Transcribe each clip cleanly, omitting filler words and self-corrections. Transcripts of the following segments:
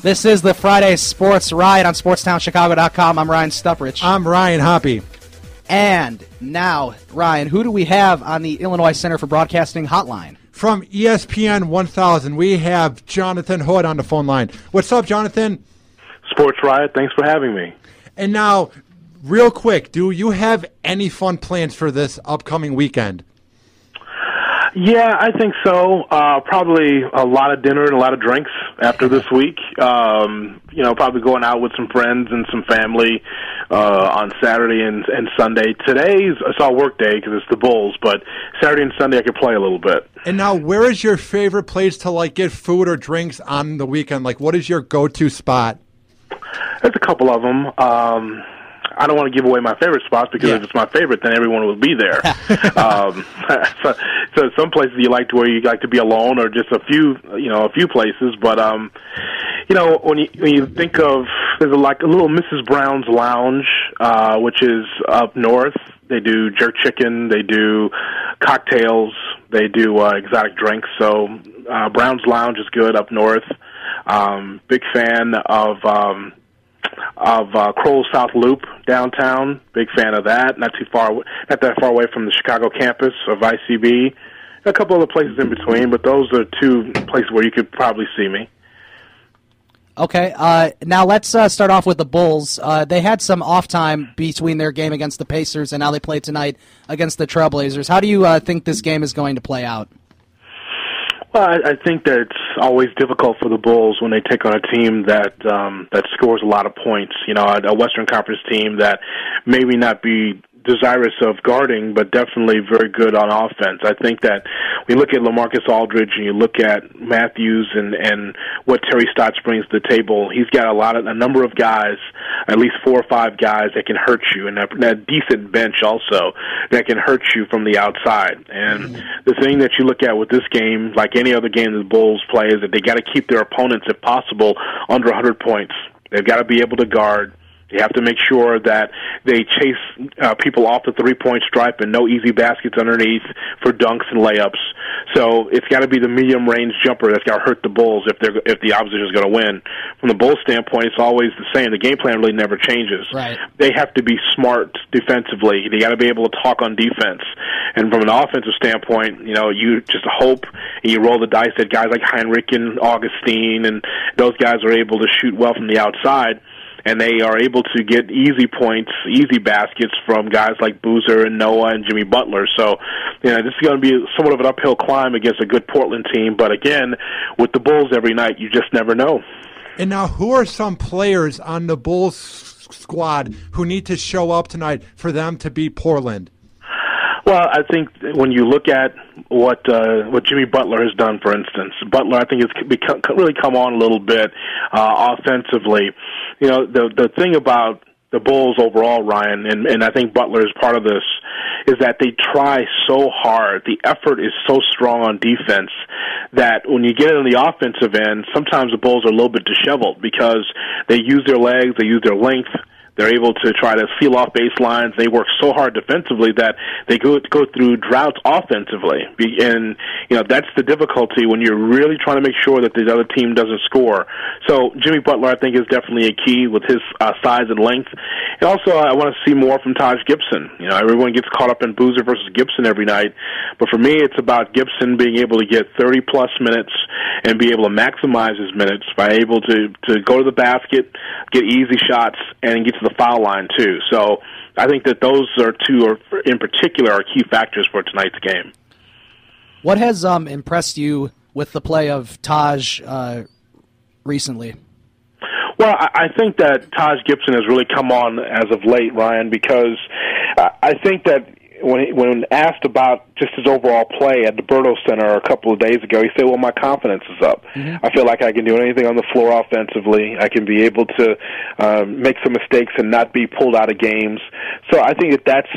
This is the Friday Sports Riot on SportsTownChicago.com. I'm Ryan Stuprich. I'm Ryan Hoppy. And now, Ryan, who do we have on the Illinois Center for Broadcasting hotline? From ESPN 1000, we have Jonathan Hood on the phone line. What's up, Jonathan? Sports Riot, thanks for having me. And now, real quick, do you have any fun plans for this upcoming weekend? Yeah, I think so. Probably a lot of dinner and a lot of drinks after this week. Probably going out with some friends and some family on Saturday and Sunday. It's all work day because it's the Bulls, but Saturday and Sunday I could play a little bit. And now, where is your favorite place to get food or drinks on the weekend? What is your go-to spot? There's a couple of them. I don't want to give away my favorite spots because if it's my favorite, then everyone will be there. So some places you like to where you like to be alone, or just a few places. But when you think of, there's a little Mrs. Brown's Lounge, which is up north. They do jerk chicken, they do cocktails, they do exotic drinks. So Brown's Lounge is good up north. Big fan of Kroll South Loop downtown. Big fan of that. Not that far away from the Chicago campus of ICB. A couple other places in between, but those are two places where you could probably see me. Okay, now let's start off with the Bulls. They had some off time between their game against the Pacers, and now they play tonight against the Trailblazers. How do you think this game is going to play out? Well, I think that it's always difficult for the Bulls when they take on a team that scores a lot of points. A Western Conference team that maybe not be desirous of guarding, but definitely very good on offense. I think that when you look at LaMarcus Aldridge and you look at Matthews and what Terry Stotts brings to the table, he's got a number of guys, at least 4 or 5 guys that can hurt you, and a decent bench also that can hurt you from the outside. And the thing that you look at with this game, like any other game the Bulls play, is that they got to keep their opponents, if possible, under 100 points. They've got to be able to guard. You have to make sure that they chase people off the three-point stripe and no easy baskets underneath for dunks and layups. So it's got to be the medium-range jumper that's got to hurt the Bulls if the opposition is going to win. From the Bulls' standpoint, it's always the same. The game plan really never changes. Right. They have to be smart defensively. They got to be able to talk on defense. And from an offensive standpoint, you just hope and you roll the dice that guys like Heinrich and Augustine and those guys are able to shoot well from the outside. And they are able to get easy points, easy baskets from guys like Boozer and Noah and Jimmy Butler. So, this is going to be somewhat of an uphill climb against a good Portland team. But again, with the Bulls every night, you just never know. And now, who are some players on the Bulls squad who need to show up tonight for them to beat Portland? Well, I think when you look at what Jimmy Butler has done, for instance, Butler, I think, has really come on a little bit offensively. The thing about the Bulls overall, Ryan, and I think Butler is part of this, is that they try so hard. The effort is so strong on defense that when you get in the offensive end, sometimes the Bulls are a little bit disheveled because they use their legs, they use their length. They're able to try to seal off baselines. They work so hard defensively that they go through droughts offensively. And, that's the difficulty when you're really trying to make sure that the other team doesn't score. So Jimmy Butler, I think, is definitely a key with his size and length. And also, I want to see more from Taj Gibson. Everyone gets caught up in Boozer versus Gibson every night. But for me, it's about Gibson being able to get 30-plus minutes and be able to maximize his minutes by able to go to the basket, get easy shots, and get to the foul line, too. So I think that those are two, in particular, are key factors for tonight's game. What has impressed you with the play of Taj recently? Well, I think that Taj Gibson has really come on as of late, Ryan, because I think that when asked about just his overall play at the Berto Center a couple of days ago, he said, well, my confidence is up. Mm-hmm. I feel like I can do anything on the floor offensively. I can be able to make some mistakes and not be pulled out of games. So I think that's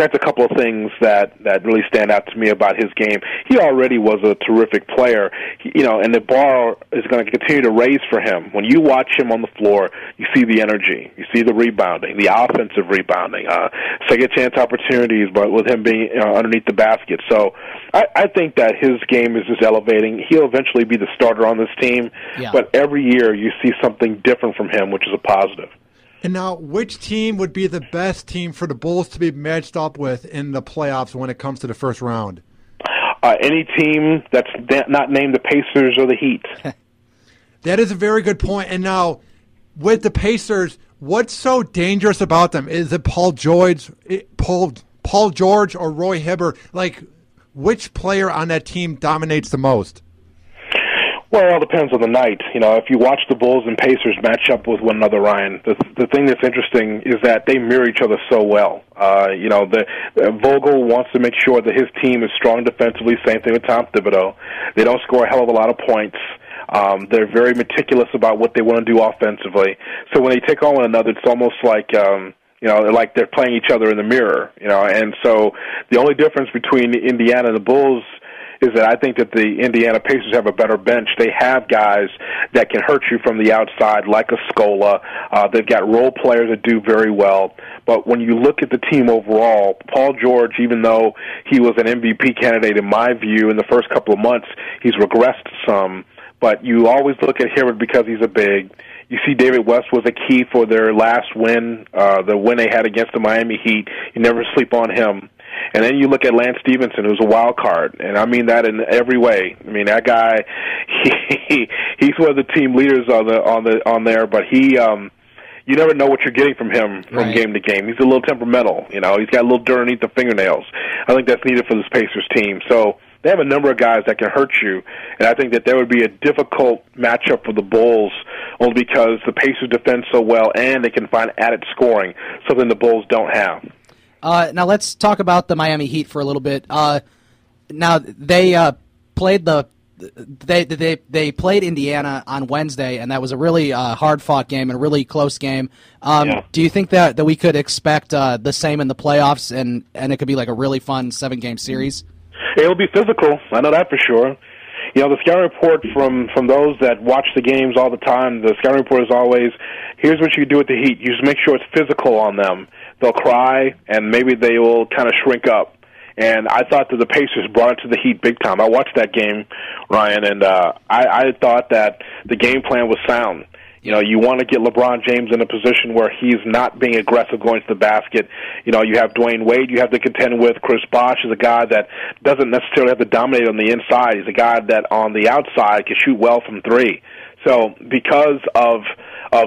that's a couple of things that really stand out to me about his game. He already was a terrific player, and the bar is going to continue to raise for him. When you watch him on the floor, you see the energy, you see the rebounding, the offensive rebounding, second chance opportunities, but with him being underneath the basket. So I think that his game is just elevating. He'll eventually be the starter on this team, but every year you see something different from him, which is a positive. And now, which team would be the best team for the Bulls to be matched up with in the playoffs when it comes to the first round? Any team that's not named the Pacers or the Heat. That is a very good point. And now, with the Pacers, what's so dangerous about them? Is it Paul George or Roy Hibbert? Like, which player on that team dominates the most? Well, it all depends on the night. If you watch the Bulls and Pacers match up with one another, Ryan, the thing that's interesting is that they mirror each other so well. Vogel wants to make sure that his team is strong defensively. Same thing with Tom Thibodeau. They don't score a hell of a lot of points. They're very meticulous about what they want to do offensively. So when they take on one another, it's almost like like they're playing each other in the mirror. And so the only difference between Indiana and the Bulls is that I think that the Indiana Pacers have a better bench. They have guys that can hurt you from the outside, like a Scola. They've got role players that do very well. But when you look at the team overall, Paul George, even though he was an MVP candidate in my view in the first couple of months, he's regressed some. But you always look at Hibbert because he's a big. You see David West was a key for their last win, the win they had against the Miami Heat. You never sleep on him. And then you look at Lance Stevenson, who's a wild card, and I mean that in every way. I mean that guy, he's one of the team leaders on there, but he, you never know what you're getting from him from game to game. He's a little temperamental, he's got a little dirt underneath the fingernails. I think that's needed for this Pacers team. So they have a number of guys that can hurt you, and I think that there would be a difficult matchup for the Bulls only because the Pacers defend so well and they can find added scoring, something the Bulls don't have. Now let's talk about the Miami Heat for a little bit. Now they played they played Indiana on Wednesday, and that was a really hard-fought game and a really close game. Do you think that we could expect the same in the playoffs, and it could be like a really fun 7-game series? It'll be physical. I know that for sure. The scouting report from those that watch the games all the time, the scouting report is always, here's what you do with the Heat. You just make sure it's physical on them. They'll cry, and maybe they will kind of shrink up. And I thought that the Pacers brought it to the Heat big time. I watched that game, Ryan, and I thought that the game plan was sound. You want to get LeBron James in a position where he's not being aggressive going to the basket. You have Dwayne Wade you have to contend with. Chris Bosh is a guy that doesn't necessarily have to dominate on the inside. He's a guy that on the outside can shoot well from three. So because of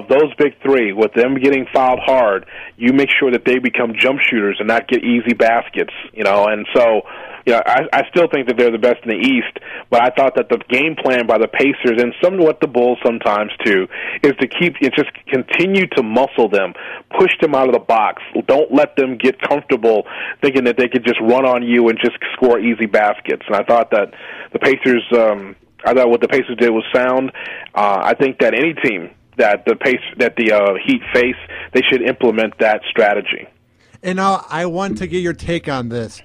those big three, with them getting fouled hard, you make sure that they become jump shooters and not get easy baskets, and so, I still think that they're the best in the East, but I thought that the game plan by the Pacers, and somewhat the Bulls sometimes too, is to just continue to muscle them, push them out of the box. Don't let them get comfortable thinking that they could just run on you and just score easy baskets. And I thought that the Pacers, what the Pacers did was sound. I think that any team that the Heat face, they should implement that strategy. And now I want to get your take on this.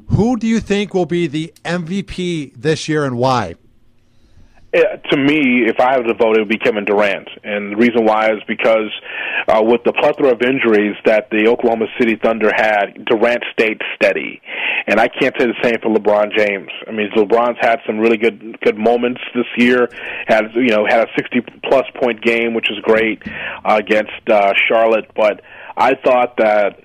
Who do you think will be the MVP this year and why? To me, if I had to vote, it would be Kevin Durant. And the reason why is because with the plethora of injuries that the Oklahoma City Thunder had, Durant stayed steady. And I can't say the same for LeBron James. I mean, LeBron's had some really good moments this year. Had a 60-plus point game, which is great against Charlotte. But I thought that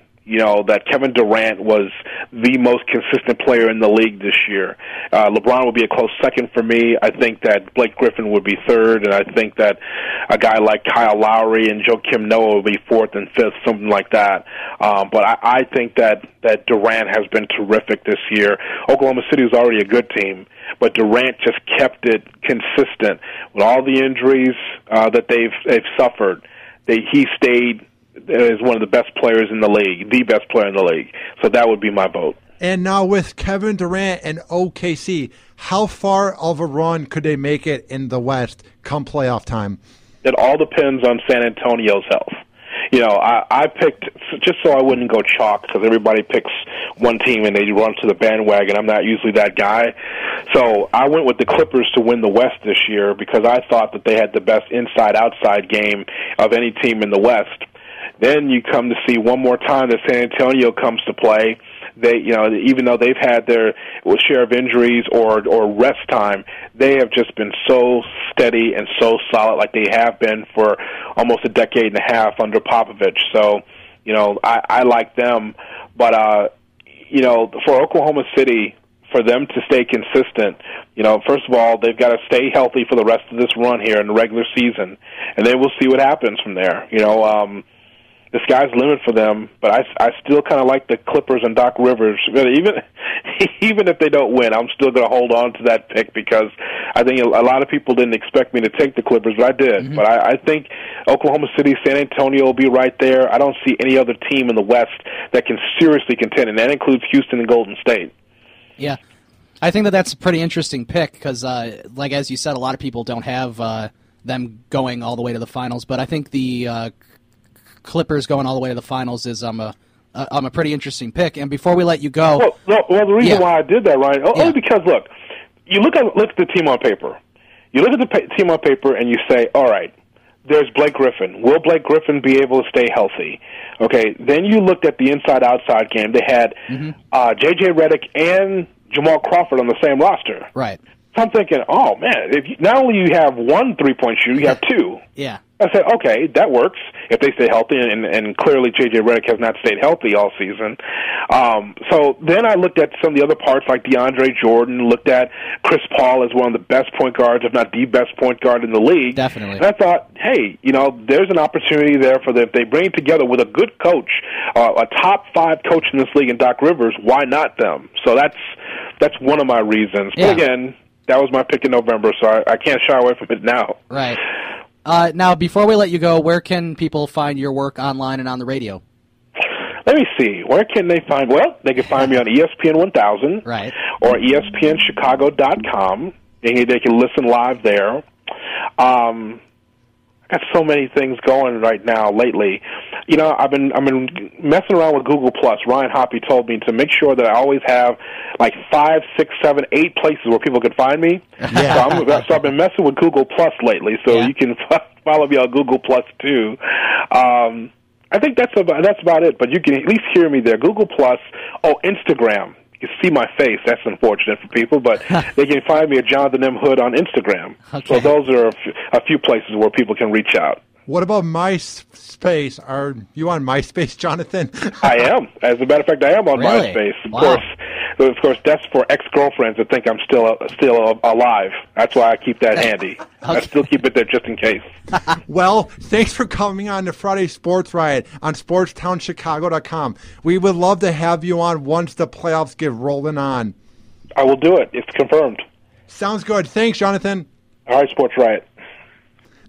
Kevin Durant was the most consistent player in the league this year. LeBron would be a close second for me. I think that Blake Griffin would be third, and I think that a guy like Kyle Lowry and Joakim Noah would be fourth and fifth, something like that. But I think that Durant has been terrific this year. Oklahoma City is already a good team, but Durant just kept it consistent. With all the injuries that they've suffered, he stayed is one of the best players in the league, the best player in the league. So that would be my vote. And now with Kevin Durant and OKC, how far of a run could they make it in the West come playoff time? It all depends on San Antonio's health. I picked, just so I wouldn't go chalk, because everybody picks one team and they run to the bandwagon. I'm not usually that guy. So I went with the Clippers to win the West this year because I thought that they had the best inside-outside game of any team in the West. Then you come to see one more time that San Antonio comes to play. They, even though they've had their share of injuries or rest time, they have just been so steady and so solid, like they have been for almost a decade and a half under Popovich. So, I like them. But, for Oklahoma City, for them to stay consistent, first of all, they've got to stay healthy for the rest of this run here in the regular season, and then we'll see what happens from there. The sky's the limit for them, but I still kind of like the Clippers and Doc Rivers. Even if they don't win, I'm still going to hold on to that pick because I think a lot of people didn't expect me to take the Clippers, but I did. Mm-hmm. But I think Oklahoma City, San Antonio will be right there. I don't see any other team in the West that can seriously contend, and that includes Houston and Golden State. Yeah, I think that's a pretty interesting pick because, like as you said, a lot of people don't have them going all the way to the finals, but I think the Clippers going all the way to the finals is a pretty interesting pick. And before we let you go, the reason why I did that, Ryan, only because look, you look at the team on paper. You look at the team on paper and you say, all right, there's Blake Griffin. Will Blake Griffin be able to stay healthy? Okay. Then you looked at the inside-outside game. They had J.J. Redick and Jamal Crawford on the same roster. Right. So I'm thinking, oh man, not only you have one 3-point shooter, you have two. Yeah. I said, okay, that works if they stay healthy, and clearly J.J. Redick has not stayed healthy all season. So then I looked at some of the other parts like DeAndre Jordan, looked at Chris Paul as one of the best point guards, if not the best point guard in the league. Definitely. And I thought, hey, there's an opportunity there for them. If they bring it together with a good coach, a top 5 coach in this league in Doc Rivers, why not them? So that's one of my reasons. Yeah. But again, that was my pick in November, so I can't shy away from it now. Right. Now, before we let you go, where can people find your work online and on the radio? Let me see. Where can they find? Well, they can find me on ESPN 1000, right, or ESPNChicago.com. They can listen live there. I got so many things going right now lately. I've been messing around with Google Plus. Ryan Hoppy told me to make sure that I always have like 5, 6, 7, 8 places where people can find me. Yeah. So I've been messing with Google Plus lately. So you can follow me on Google Plus too. I think that's about it. But you can at least hear me there. Google Plus. Oh, Instagram. You can see my face. That's unfortunate for people, but they can find me at Jonathan M. Hood on Instagram. Okay. So those are a few places where people can reach out. What about MySpace? Are you on MySpace, Jonathan? I am. As a matter of fact, I am on really? MySpace. Wow. Of course, that's for ex-girlfriends that think I'm still alive. That's why I keep that handy. Okay. I still keep it there just in case. Well, thanks for coming on to Friday Sports Riot on SportsTownChicago.com. We would love to have you on once the playoffs get rolling on. I will do it. It's confirmed. Sounds good. Thanks, Jonathan. All right, Sports Riot.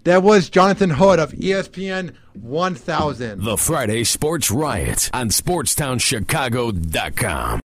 That was Jonathan Hood of ESPN 1000. The Friday Sports Riot on SportsTownChicago.com.